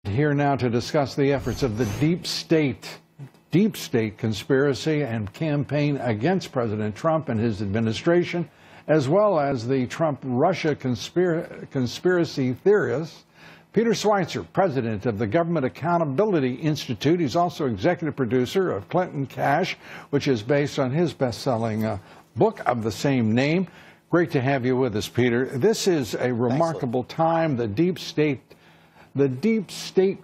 Here now to discuss the efforts of the deep state conspiracy and campaign against President Trump and his administration, as well as the Trump-Russia conspiracy theorists. Peter Schweizer, president of the Government Accountability Institute. He's also executive producer of Clinton Cash, which is based on his best-selling book of the same name. Great to have you with us, Peter. This is a remarkable time. The deep state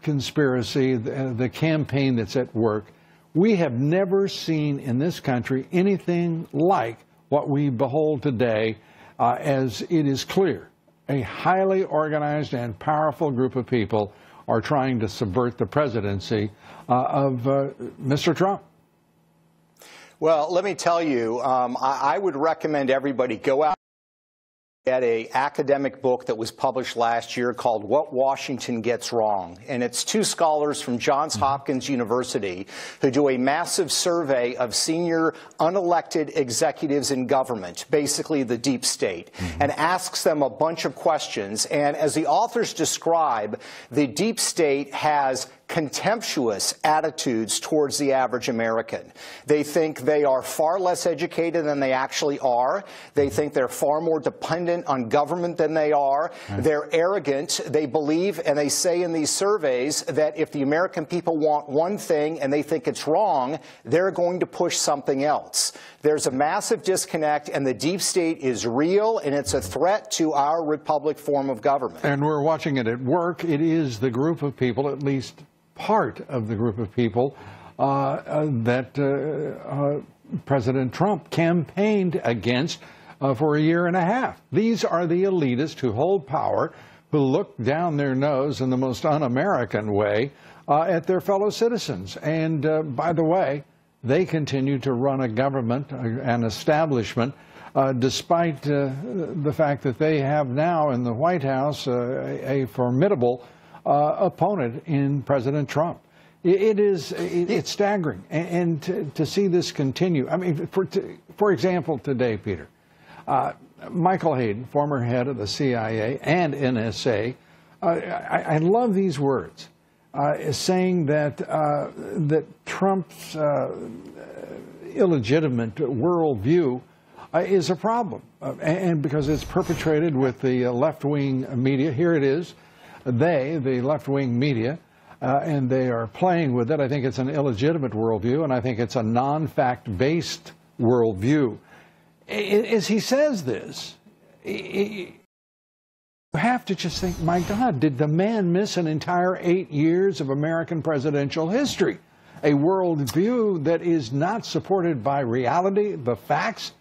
conspiracy, the campaign that's at work. We have never seen in this country anything like what we behold today, as it is clear a highly organized and powerful group of people are trying to subvert the presidency of Mr. Trump. Well, let me tell you, I would recommend everybody go out at an academic book that was published last year called What Washington Gets Wrong. And it's two scholars from Johns Hopkins University who do a massive survey of senior unelected executives in government, basically the deep state, and asks them a bunch of questions. And as the authors describe, the deep state has contemptuous attitudes towards the average American. They think they are far less educated than they actually are. They think they're far more dependent on government than they are. They're arrogant. They believe, and they say in these surveys, that if the American people want one thing and they think it's wrong, they're going to push something else. There's a massive disconnect, and the deep state is real, and it's a threat to our republic form of government. And we're watching it at work. It is the group of people, at least part of the group of people that President Trump campaigned against for a year and a half. These are the elitists who hold power, who look down their nose in the most un-American way at their fellow citizens. And by the way, they continue to run a government, an establishment, despite the fact that they have now in the White House a formidable opponent in President Trump. It's staggering, and to see this continue. I mean, for example, today, Peter, Michael Hayden, former head of the CIA and NSA, I love these words, saying that that Trump's illegitimate worldview is a problem, and because it's perpetrated with the left-wing media. Here it is. The left-wing media, and they are playing with it. I think it's an illegitimate worldview, and I think it's a non-fact-based worldview. As he says this, you have to just think, my God, did the man miss an entire 8 years of American presidential history? A worldview that is not supported by reality, the facts.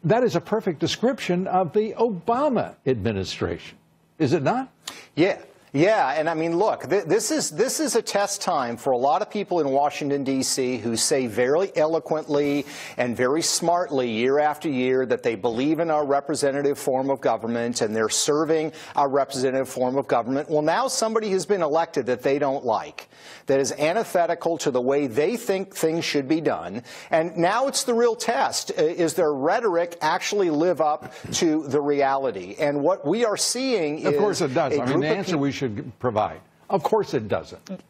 That is a perfect description of the Obama administration, is it not? Yeah. Yeah, and I mean, look, this is a test time for a lot of people in Washington, D.C. who say very eloquently and very smartly year after year that they believe in our representative form of government and they're serving our representative form of government. Well, now somebody has been elected that they don't like, that is antithetical to the way they think things should be done. And now it's the real test. Is their rhetoric actually live up to the reality? And what we are seeing is... Of course it does. I mean, the answer we should provide. Of course it doesn't.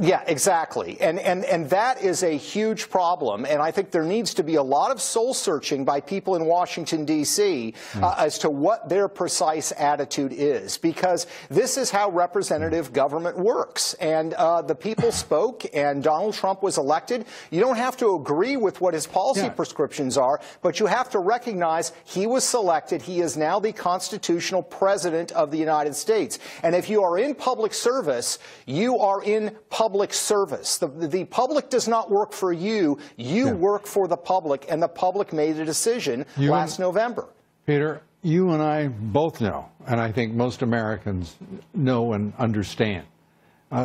Yeah, exactly. And that is a huge problem. And I think there needs to be a lot of soul searching by people in Washington, D.C. As to what their precise attitude is, because this is how representative government works. And the people spoke, and Donald Trump was elected. You don't have to agree with what his policy prescriptions are, but you have to recognize he was selected. He is now the constitutional president of the United States. And if you are in public service, you are in public service. The public does not work for you. You work for the public, and the public made a decision last November. Peter, you and I both know, and I think most Americans know and understand.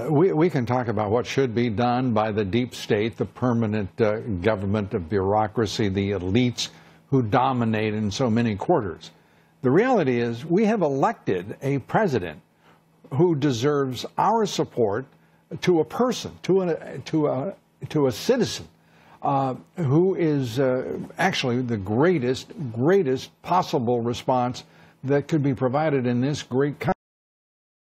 We can talk about what should be done by the deep state, the permanent government of bureaucracy, the elites who dominate in so many quarters. The reality is we have elected a president who deserves our support, to a person, to a citizen who is actually the greatest possible response that could be provided in this great country.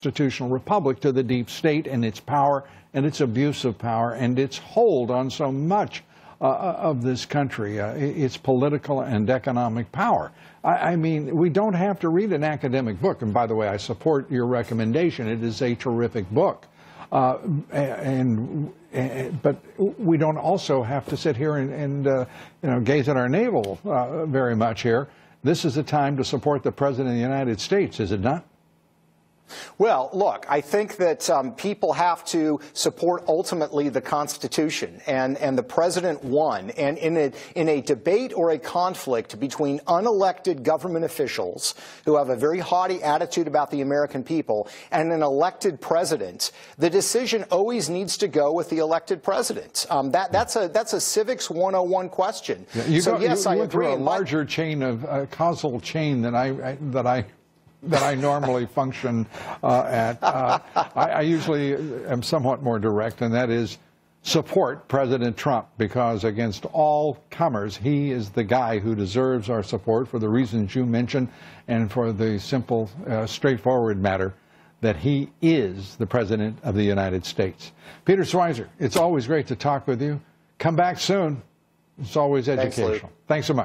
constitutional republic to the deep state and its power and its abuse of power and its hold on so much of this country, its political and economic power. I mean, we don't have to read an academic book. And by the way, I support your recommendation. It is a terrific book. But we don't also have to sit here and gaze at our navel very much here. This is a time to support the President of the United States, is it not? Well, look, I think that people have to support ultimately the Constitution, and the president won. And in a debate or a conflict between unelected government officials who have a very haughty attitude about the American people and an elected president, the decision always needs to go with the elected president. That's a civics 101 question. Yeah, you I went through agree. a larger chain of causal chain than I normally function at. I usually am somewhat more direct, and that is support President Trump, because against all comers, he is the guy who deserves our support for the reasons you mentioned and for the simple, straightforward matter that he is the President of the United States. Peter Schweizer, it's always great to talk with you. Come back soon. It's always educational. Thanks so much.